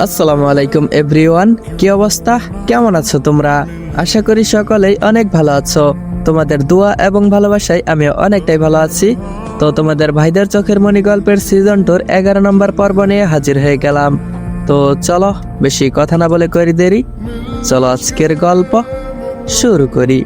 আসসালামু আলাইকুম এভরিওয়ান, কি অবস্থা? কেমন আছো তোমরা? আশা করি সকলেই অনেক ভালো আছো। তোমাদের দোয়া এবং ভালোবাসায় আমি অনেকটাই ভালো আছি। তো তোমাদের ভাইদের চোখের মনি গল্পের সিজন 2 11 নম্বর পর্ব নিয়ে হাজির হয়ে গেলাম। তো চলো বেশি কথা না বলে করি দেরি, চলো আজকের গল্প শুরু করি।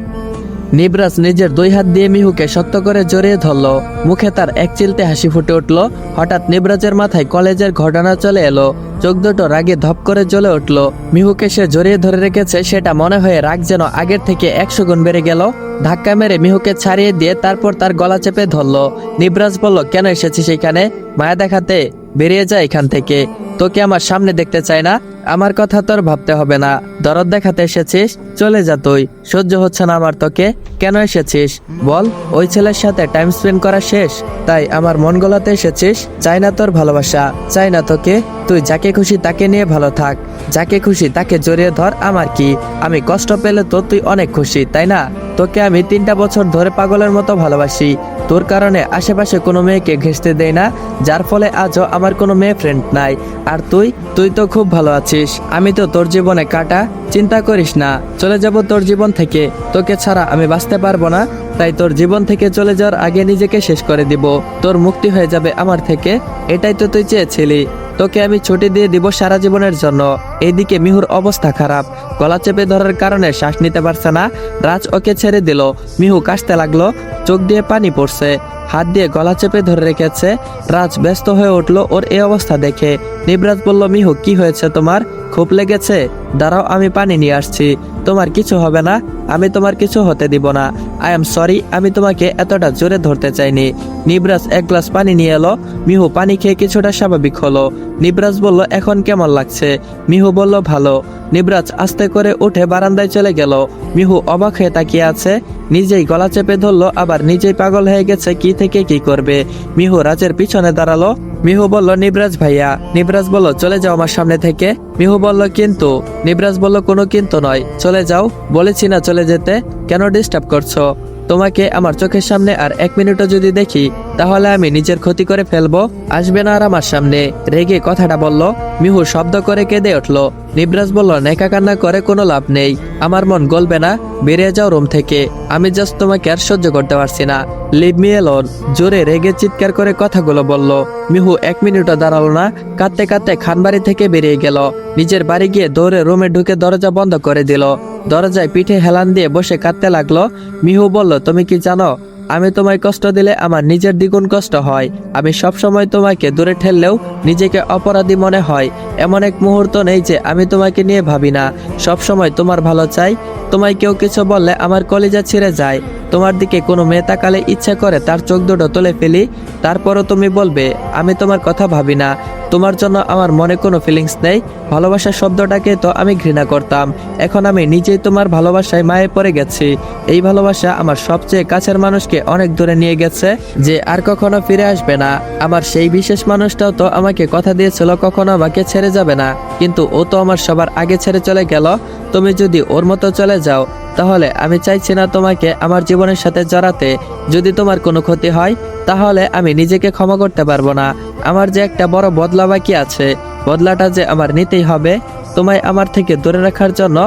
নিবরাজ নিজের দুই হাত দিয়ে মিহুকে শক্ত করে জড়িয়ে ধরলো। মুখে তার এক চিলতে হাসি ফুটে উঠলো। হঠাৎ নিবরাজের মাথায় কলেজের ঘটনা চলে এলো। চোখ দুটো রাগে ধপ করে জ্বলে উঠলো। মিহুকে সে জড়িয়ে ধরে রেখেছে সেটা মনে হয়ে রাগ যেন আগের থেকে 100 গুণ বেড়ে গেল। ধাক্কা মেরে মিহুকে ছাড়িয়ে দিয়ে তারপর তার গলা চেপে ধরলো। নিবরাজ বলল, কেন এসেছিস এখানে? মায়া দেখাতে? বেরিয়ে যা এখান থেকে। তোকে আমার সামনে দেখতে চাই না। আমার কথা তোর ভাবতে হবে না। দরদ দেখাতে এসেছিস? চলে যা তুই। সহ্য হচ্ছে না আমার তোকে। কেন এসেছিস বল? ওই ছেলের সাথে টাইম স্পেন্ড করা শেষ, তাই আমার মন গলাতে এসেছিস? চাই না তোর ভালোবাসা, চাই না তোকে। তুই যাকে খুশি তাকে নিয়ে ভালো থাক, যাকে খুশি তাকে জড়িয়ে ধর। আমার কি? আমি কষ্ট পেলে তো তুই অনেক খুশি, তাই না? তোকে আমি 3টা বছর ধরে পাগলের মতো ভালোবাসি। তোর কারণে আশেপাশে কোনো মেয়েকে ঘেঁষতে দেই না, যার ফলে আজও আমার কোনো মেয়ে ফ্রেন্ড নাই। আর তুই তো খুব ভালো আছিস। আমি তো তোর জীবনে কাটা। চিন্তা করিস না, চলে যাব তোর জীবন থেকে। তোকে ছাড়া আমি বাঁচতে পারবো না। তাই তোর জীবন থেকে চলে যাওয়ার আগে নিজেকে শেষ করে দিব। তোর মুক্তি হয়ে যাবে আমার থেকে। এটাই তো তুই চেয়েছিলি। তোকে আমি ছুটি দিয়ে দিব সারা জীবনের জন্য। এইদিকে মিহুর অবস্থা খারাপ, গলা চেপে ধরার কারণে শ্বাস নিতে পারছে না। রাজ ওকে ছেড়ে দিল। মিহু কাশতে লাগলো, চোখ দিয়ে পানি পড়ছে। হাত দিয়ে গলা চেপে ধরে রেখেছে। রাজ ব্যস্ত হয়ে উঠলো ওর এই অবস্থা দেখে। নিবরাজ বলল, মিহু কি হয়েছে তোমার? খুব লেগেছে? দাঁড়াও, আমি পানি নিয়ে আসছি। তোমার কিছু হবে না, আমি তোমার কিছু হতে দিব না। আই এম সরি, আমি তোমাকে এতটা জোরে ধরতে চাইনি। নিবরাজ এক গ্লাস পানি নিয়ে এলো। মিহু পানি খেয়ে কিছুটা স্বাভাবিক হলো। নিবরাজ বলল, এখন কেমন লাগছে? মিহু বলল, ভালো। নিবরাজ আস্তে করে উঠে বারান্দায় চলে গেল। মিহু অবাক হয়ে তাকিয়ে আছে। নিজেই গলা চেপে ধরলো, আবার নিজেই পাগল হয়ে গেছে কি থেকে কি করবে। মিহু রাজের পিছনে দাঁড়ালো। মিহু বলল, নিবরাজ ভাইয়া। নিবরাজ বলল, চলে যাও আমার সামনে থেকে। মিহু বলল, কিন্তু। নিবরাজ বলল, কোনো কিন্তু নয়, চলে যাও। বলেছি না চলে যেতে, কেন ডিস্টার্ব করছো? তোমাকে আমার চোখের সামনে আর 1 মিনিটও যদি দেখি তাহলে আমি নিজের ক্ষতি করে ফেলবো। আসবে না আর আমার সামনে। রেগে কথাটা বলল। মিহু শব্দ করে কেঁদে উঠলো। নিবরাজ বলল, নেকা কান্না করে কোনো লাভ নেই। আমার মন গলবে না। বেরিয়ে যাও রুম থেকে। আমি জাস্ট তোমাকে আর সহ্য করতে পারছি না। Leave me alone. জোরে রেগে চিৎকার করে কথাগুলো বলল। মিহু 1 মিনিটও দাঁড়ালো না। কাঁদতে কাঁদতে খানবাড়ি থেকে বেরিয়ে গেল। নিজের বাড়ি গিয়ে দৌড়ে রুমে ঢুকে দরজা বন্ধ করে দিল। দরজায় পিঠে হেলান দিয়ে বসে কাঁদতে লাগলো। মিহু বলল, তুমি কি জানো, আমি তোমায় কষ্ট দিলে আমার নিজের দ্বিগুণ কষ্ট হয়। আমি সব সময় তোমাকে দূরে ঠেললেও নিজেকে অপরাধী মনে হয়। এমন এক মুহূর্ত নেই যে আমি তোমাকে নিয়ে ভাবি না। সব সময় তোমার ভালো চাই। তোমায় কেউ কিছু বললে আমার কলিজা ছিঁড়ে যায়। তোমার দিকে কোনো মেয়ে তাকালে ইচ্ছে করে তার চোখ দুটো তুলে ফেলি। তারপরও তুমি বলবে আমি তোমার কথা ভাবি না। তোমার জন্য আমার মনে কোনো ফিলিংস নেই। ভালোবাসা শব্দটাকে তো আমি ঘৃণা করতাম। এখন আমি নিজেই তোমার ভালোবাসায় মায়ে পড়ে গেছি। এই ভালোবাসা আমার সবচেয়ে কাছের মানুষকে অনেক দূরে নিয়ে গেছে, যে আর কখনো ফিরে আসবে না। আমার সেই বিশেষ মানুষটাও তো আমাকে কথা দিয়েছিল কখনো আমাকে ছেড়ে যাবে না, কিন্তু ও তো আমার সবার আগে ছেড়ে চলে গেল। তুমি যদি ওর মতো চলে যাও তাহলে আমি চাইছি না তোমাকে আমার জীবনের সাথে জড়াতে। যদি তোমার কোনো ক্ষতি হয় তাহলে আমি নিজেকে ক্ষমা করতে পারবো না। আমার যে একটা বড় বদলা বাকি আছে, বদলাটা যে আমার নিতেই হবে তোমায় আমার থেকে দূরে রাখার জন্য।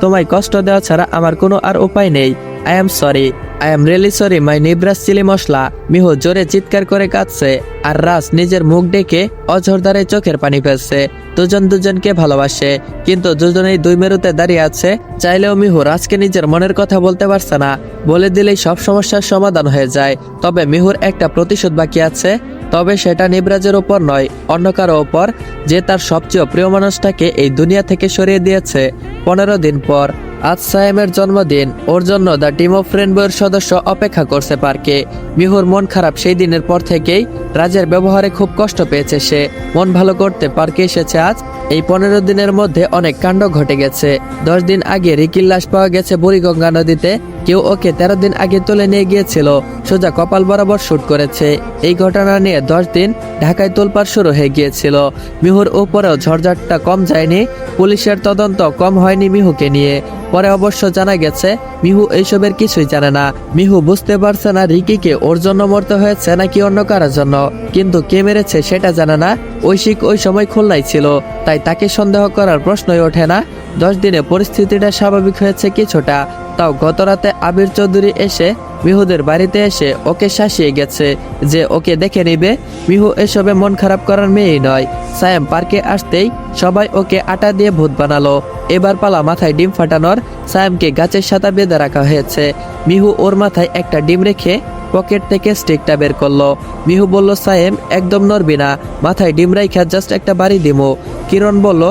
তোমায় কষ্ট দেওয়া ছাড়া আমার কোনো আর উপায় নেই। I am sorry, I am really sorry my নিবরাজ চিলি মশলা। মিহু জোরে চিৎকার করে কাঁদছে। আর রাজ নিজের মুখ ডেকে অঝরধারে চোখের পানি ফেলছে। দুজন দুজনকে ভালোবাসে, কিন্তু দুজনেই 2 মেরুতে দাঁড়িয়ে আছে। চাইলেও মিহু রাজকে নিজের মনের কথা বলতে পারছে না। বলে দিলেই সব সমস্যার সমাধান হয়ে যায়। তবে মিহুর একটা প্রতিশোধ বাকি আছে। তবে সেটা নিবরাজের ওপর নয়, অন্য কারো ওপর, যে তার সবচেয়ে প্রিয় মানুষটাকে এই দুনিয়া থেকে সরিয়ে দিয়েছে 15 দিন পর। আজ সায়েমের জন্মদিন। ওর জন্য দ্য টিম অফ ফ্রেন্ড বইয়ের সদস্য অপেক্ষা করছে পার্কে। মিহুর মন খারাপ সেই দিনের পর থেকেই। রাজের ব্যবহারে খুব কষ্ট পেয়েছে সে। মন ভালো করতে পার্কে এসেছে আজ। এই 15 দিনের মধ্যে অনেক কাণ্ড ঘটে গেছে। 10 দিন আগে রিকির লাশ পাওয়া গেছে বুড়িগঙ্গা নদীতে। কেউ ওকে 13 দিন আগে তুলে নিয়ে গিয়েছিল, সোজা কপাল বরাবর শুট করেছে। এই ঘটনা নিয়ে 10 দিন ঢাকায় তোলপাড় শুরু হয়ে গিয়েছিল। মিহুর উপরেও ঝড়ঝাটটা কম যায়নি, পুলিশের তদন্ত কম হয়নি মিহুকে নিয়ে। পরে অবশ্য জানা গেছে মিহু এইসবের কিছুই জানে না। মিহু বুঝতে পারছে না রিকিকে ওর জন্য মরতে হয়েছে নাকি অন্য কারোর জন্য, কিন্তু কে মেরেছে সেটা জানে না। ঐশিক ওই সময় খুলনায় ছিল, তাই তাকে সন্দেহ করার প্রশ্নই ওঠে না। 10 দিনে পরিস্থিতিটা স্বাভাবিক হয়েছে কিছুটা। তাও গতরাতে আবির চৌধুরী এসে মিহুদের বাড়িতে এসে ওকে শাসিয়ে গেছে যে ওকে দেখে নিবে। মিহু এসবে মন খারাপ করার মেয়েই নয়। সায়েম পার্কে আসতেই সবাই ওকে আটা দিয়ে ভূত বানালো। এবার পালা মাথায় ডিম ফাটানোর। সায়েমকে গাছের সাথে বেঁধে রাখা হয়েছে। মিহু ওর মাথায় একটা ডিম রেখে পকেট থেকে স্টিকটা বের করলো। মিহু বলল, সায়েম একদম নড়বি না, মাথায় ডিম রাইখা জাস্ট একটা বাড়ি দিমু। কিরণ বলল,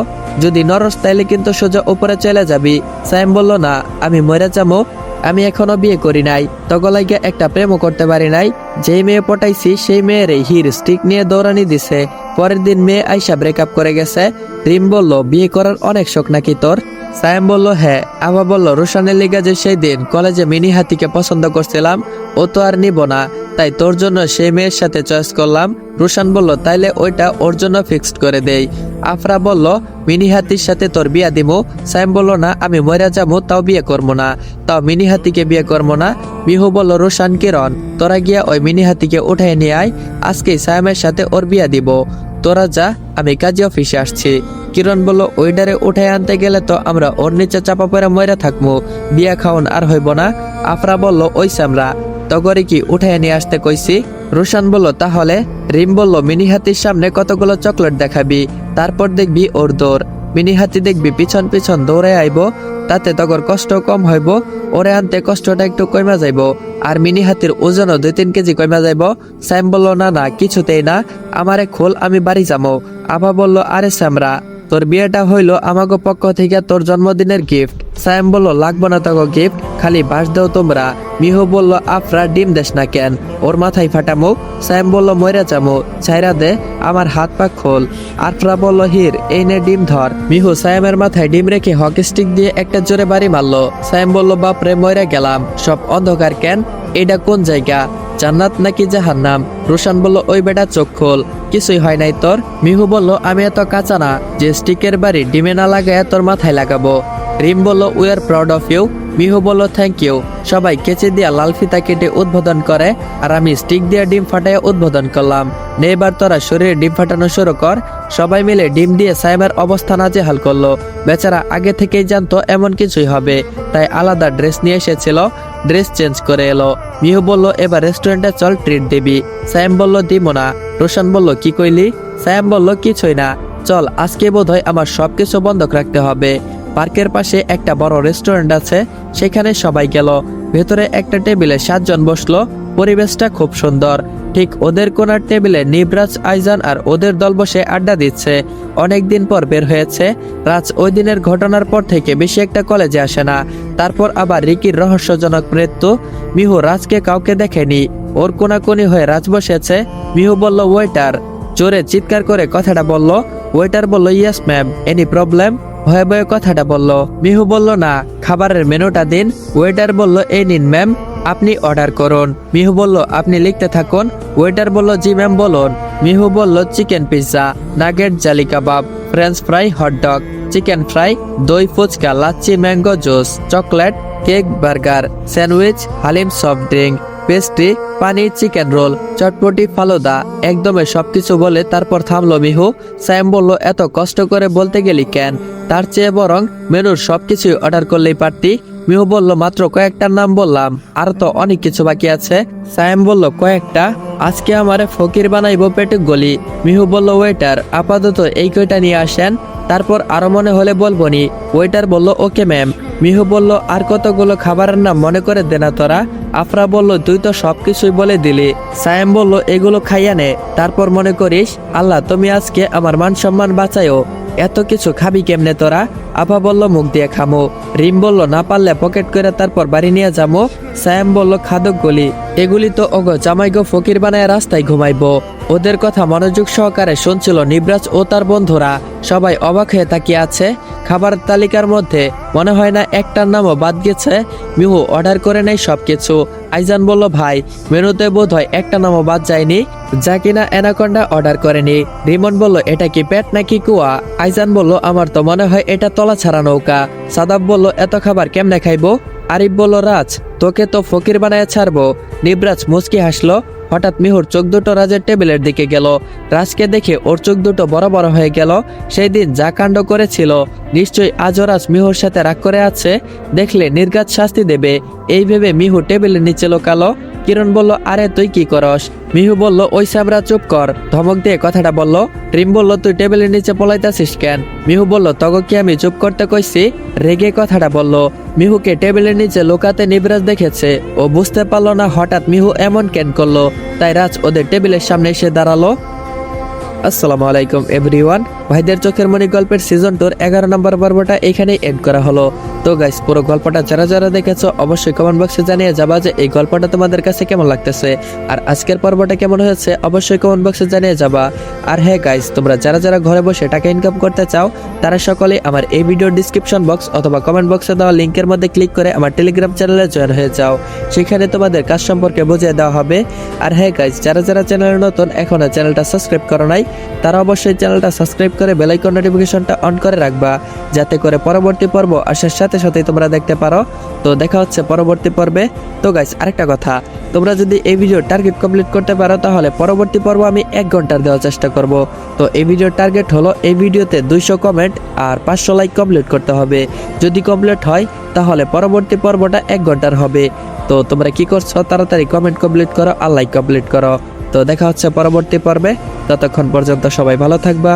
যদি নরস তাইলে কিন্তু সোজা উপরে চলে যাবি। সায়েম বলল, না আমি মরে যাবো, আমি এখনো বিয়ে করি নাই, তগলাইকে একটা প্রেমও করতে পারি নাই। যেই মেয়ে পটাইছি সেই মেয়ের হির স্টিক নিয়ে দৌড়ানি দিছে। পরের দিন মেয়ে আইসা ব্রেকআপ করে গেছে। রিম বলল, বিয়ে করার অনেক শখ নাকি তোর? সায়েম বলল, হ্যাঁ। আবার বলল, রোশানের লিগা যে সেই দিন কলেজে মিনি হাতিকে পছন্দ করছিলাম, ও তো আর নিব না, তাই তোর জন্য সেই মেয়ের সাথে চয়েস করলাম। রোশান বলল, তাইলে ওইটা ওর জন্য ফিক্সড করে দেই। আফরা বলল, মিনি হাতির সাথে তোর বিয়া দিমু। সায়েম বলল, না আমি মরে যাবো তাও বিয়ে করবো না, তাও মিনি হাতিকে বিয়ে করবো না। মিহু বলল, রোশান কিরণ তোরা গিয়া ওই মিনি হাতিকে উঠাই নিয়ে আয়, আজকেই সায়েমের সাথে ওর বিয়া দিব। তোরা যা, আমি কাজী অফিসে আসছি। কিরণ বলল, ওইডারে উঠাই আনতে গেলে তো আমরা ওর নিচে চাপা পড়ে মরে থাকবো, বিয়া খাওন আর হইব না। আফরা বলল, ওই সামরা তগরে কি উঠাই নিয়ে আসতে কইছি? রোশান বলল, তাহলে? রিম বলল, মিনি হাতির সামনে কতগুলো চকলেট দেখাবি, তারপর দেখবি ওর দৌড়। মিনি হাতি দেখবি পিছন পিছন দৌড়ে আইব, তাতে তগর কষ্ট কম হইব, ওরে আনতে কষ্টটা একটু কমা যাইব, আর মিনি হাতির ওজনও 2-3 কেজি কমা যাইব। সাইম বলল, না না কিছুতেই না, আমারে খোল, আমি বাড়ি যাবো। আভা বলল, আরে সামরা তোর বিয়েটা হইলো আমাগো পক্ষ থেকে তোর জন্মদিনের গিফট। সায়েম বলল, লাগবো না তগো গিফট, খালি বাস দাও তোমরা। মিহু বলল, আফরা ডিম দেশ না কেন, ওর মাথায় ফাটামো। সায়েম বলল, মইরা যামো, ছাইরা দে, আমার হাত পা খোল। আফরা বলল, হির এই নে ডিম ধর। মিহু সায়েমের মাথায় ডিম রেখে হকি স্টিক দিয়ে একটা জোরে বাড়ি মারলো। সায়েম বলল, বাপরে মইরা গেলাম, সব অন্ধকার কেন, এটা কোন জায়গা, জান্নাত নাকি জাহান্নাম? রোশান বলল, ওই বেটা চোখ খোল, কিছুই হয় নাই তোর। মিহু বলল, আমি এত কাঁচা না যে স্টিকের বাড়ি ডিমে না লাগায় তোর মাথায় লাগাবো। রিম বলল, we are proud of you. Mihu বলল, থ্যাংক ইউ। সবাই কেচি দিয়া লাল ফিতা কেটে উদ্বোধন করে, আর আমি স্টিক দিয়ে ডিম ফাটাইয়া উদ্বোধন করলাম। নে এবার তোরা শরীরে ডিম ফাটানো শুরু কর। সবাই মিলে ডিম দিয়ে সাইমের অবস্থা নাজেহাল করলো। বেচারা আগে থেকেই জানতো এমন কিছুই হবে, তাই আলাদা ড্রেস নিয়ে এসেছিল, ড্রেস চেঞ্জ করে এলো। মিহু বলল, এবার রেস্টুরেন্টে চল, ট্রিট দিবি। সায়েম বলল, দিব না। রোশান বলল, কি কইলি? সায়েম বলল, কিছুই না, চল আজকে বোধহয় আমার সবকিছু বন্ধক রাখতে হবে। পার্কের পাশে একটা বড় রেস্টুরেন্ট আছে, সেখানে সবাই গেল। ভেতরে একটা টেবিলে 7 জন বসলো। পরিবেশটা খুব সুন্দর। ঠিক ওদের কোনার টেবিলে নিবরাজ, আইজান আর ওদের দল বসে আড্ডা দিচ্ছে। অনেকদিন পর বের হয়েছে। রাজ ওই দিনের ঘটনার পর থেকে বেশি একটা কলেজে আসে না। তারপর আবার রিকির রহস্যজনক মৃত্যু। মিহু রাজকে কাউকে দেখেনি। ওর কোনাকুনি হয়ে রাজ বসেছে। মিহু বলল, ওয়েটার। জোরে চিৎকার করে কথাটা বলল। ওয়েটার বলল, ইয়েস ম্যাম, এনি প্রবলেম? ভয়ে ভয়ে কথাটা বলল। মিহু বলল, না, খাবারের মেনুটা দিন। ওয়েটার বলল, এই নিন ম্যাম, আপনি অর্ডার করুন। মিহু বলল, আপনি লিখতে থাকুন। ওয়েটার বলল, জি ম্যাম বলুন। মিহু বলল, চিকেন পিৎজা, নাগেট, জালি kebab, french fry, hotdog, chicken fry, দই fuchka, lassi, mango juice, chocolate, cake, burger, sandwich, haleem, soft drink, pastry, পানি, চিকেন রোল, চটপটি, ফালুদা, একদমে সবকিছু বলে তারপর থামলো মিহু। স্যাম বলল, এত কষ্ট করে বলতে গেলি কেন? তার চেয়ে বরং মেনুর সবকিছুই অর্ডার করলেই পারতি। মিহু বলল, মাত্র কয়েকটার নাম বললাম, আর তো অনেক কিছু বাকি আছে। সায়েম বলল, কয়েকটা? আজকে আমারে ফকির বানাইবো পেটুক গলি। মিহু বলল, ওয়েটার আপাতত এই কয়টা নিয়ে আসেন, তারপর আরো মনে হলে বলবনি। ওয়েটার বলল, ওকে ম্যাম। মিহু বলল, আর কতগুলো খাবারের নাম মনে করে দেনা তোরা? আফরা বলল, তুই তো সবকিছুই বলে দিলি। সায়েম বলল, এগুলো খাইয়া নে, তারপর মনে করিস। আল্লাহ তুমি আজকে আমার মান সম্মান বাঁচাইও। এত কিছু খাবি কেমনে তোরা? আপা বলল মুখ দিয়ে খামো। রিম বলল না পারলে পকেট করে তারপর বাড়ি নিয়ে যাবো। সায়াম বলল খাদক গলি, এগুলি তো ওগো জামাইগো ফকির বানায় রাস্তায় ঘুমাইবো। ওদের কথা মনোযোগ সহকারে শুনছিল নিবরাজ ও তার বন্ধুরা। সবাই অবাক হয়ে তাকিয়ে আছে। খাবার তালিকার মধ্যে মনে হয় না একটার নামও বাদ গেছে। মিহু অর্ডার করে নেয় সবকিছু। আইজান বলল ভাই মেনুতে বোধ হয় একটা নামও বাদ যায়নি, যা কিনা অ্যানাকন্ডা অর্ডার করেনি। রিমন বলল এটা কি পেট নাকি কুয়া? আইজান বলল আমার তো মনে হয় এটা তলা ছাড়া নৌকা। সাদাব বলল এত খাবার কেমনে খাইবো? আরিফ বলল রাজ তোকে তো ফকির বানায় ছাড়বো। নিবরাজ মুচকি হাসলো। হঠাৎ মিহুর চোখ দুটো রাজের টেবিলের দিকে গেল। রাজকে দেখে ওর চোখ দুটো বড় বড় হয়ে গেল। সেই দিন যা কাণ্ড করেছিল নিশ্চয়ই আজও রাজ মিহুর সাথে রাগ করে আছে, দেখলে নির্ঘাত শাস্তি দেবে এই ভেবে মিহু টেবিলের নিচে লোকালো। কিরণ বলল আরে তুই কি করস? মিহু বলল ওই সামরা চুপ কর, ধমক দিয়ে কথাটা বলল। রিম বলল তুই টেবিলের নিচে পলাইতাছিস কেন? মিহু বলল তগো কি আমি চুপ করতে কইছি? রেগে কথাটা বলল। মিহুকে টেবিলের নিচে লোকাতে নিবরাজ দেখেছে। ও বুঝতে পারলো না হঠাৎ মিহু এমন কেন করলো, তাই রাজ ওদের টেবিলের সামনে এসে দাঁড়ালো। আসসালামু আলাইকুম এভরিওয়ান। ভাইদের চোখের মনি গল্পের সিজন 2 11 নম্বর পর্বটা এখানেই এন্ড করা হলো। তো গাইস পুরো গল্পটা যারা যারা দেখেছো অবশ্যই কমেন্ট বক্সে জানিয়ে যাবা যে এই গল্পটা তোমাদের কাছে কেমন লাগতেছে, আর আজকের পর্বটা কেমন হয়েছে অবশ্যই কমেন্ট বক্সে জানিয়ে যাবা। আর হ্যাঁ গাইস তোমরা যারা যারা ঘরে বসে টাকা ইনকাম করতে চাও তারা সকলেই আমার এই ভিডিওর ডিসক্রিপশন বক্স অথবা কমেন্ট বক্সে দেওয়া লিংকের মধ্যে ক্লিক করে আমার টেলিগ্রাম চ্যানেলে জয়েন হয়ে যাও। সেখানে তোমাদের কাজ সম্পর্কে বুঝিয়ে দেওয়া হবে। আর হ্যাঁ গাইস যারা যারা চ্যানেলে নতুন এখনো চ্যানেলটা সাবস্ক্রাইব করো নাই তারা অবশ্যই চ্যানেলটা সাবস্ক্রাইব করে বেল আইকন নোটিফিকেশনটা অন করে রাখবা, যাতে করে পরবর্তী পর্ব আসার সাথে সাথেই তোমরা দেখতে পারো। তো দেখা হচ্ছে পরবর্তী পর্বে। তো গাইস আরেকটা কথা, তোমরা যদি এই ভিডিও টার্গেট কমপ্লিট করতে পারো তাহলে পরবর্তী পর্ব আমি 1 ঘন্টার দেওয়ার চেষ্টা করব। তো এই ভিডিওর টার্গেট হলো এই ভিডিওতে 200 কমেন্ট আর 500 লাইক কমপ্লিট করতে হবে। যদি কমপ্লিট হয় তাহলে পরবর্তী পর্বটা 1 ঘন্টার হবে। তো তোমরা কি করছো, তাড়াতাড়ি কমেন্ট কমপ্লিট করো আর লাইক কমপ্লিট করো। তো দেখা হচ্ছে পরবর্তী পর্বে। ততক্ষণ পর্যন্ত সবাই ভালো থাকবা,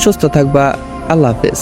সুস্থ থাকবা। আল্লাহ হাফেজ।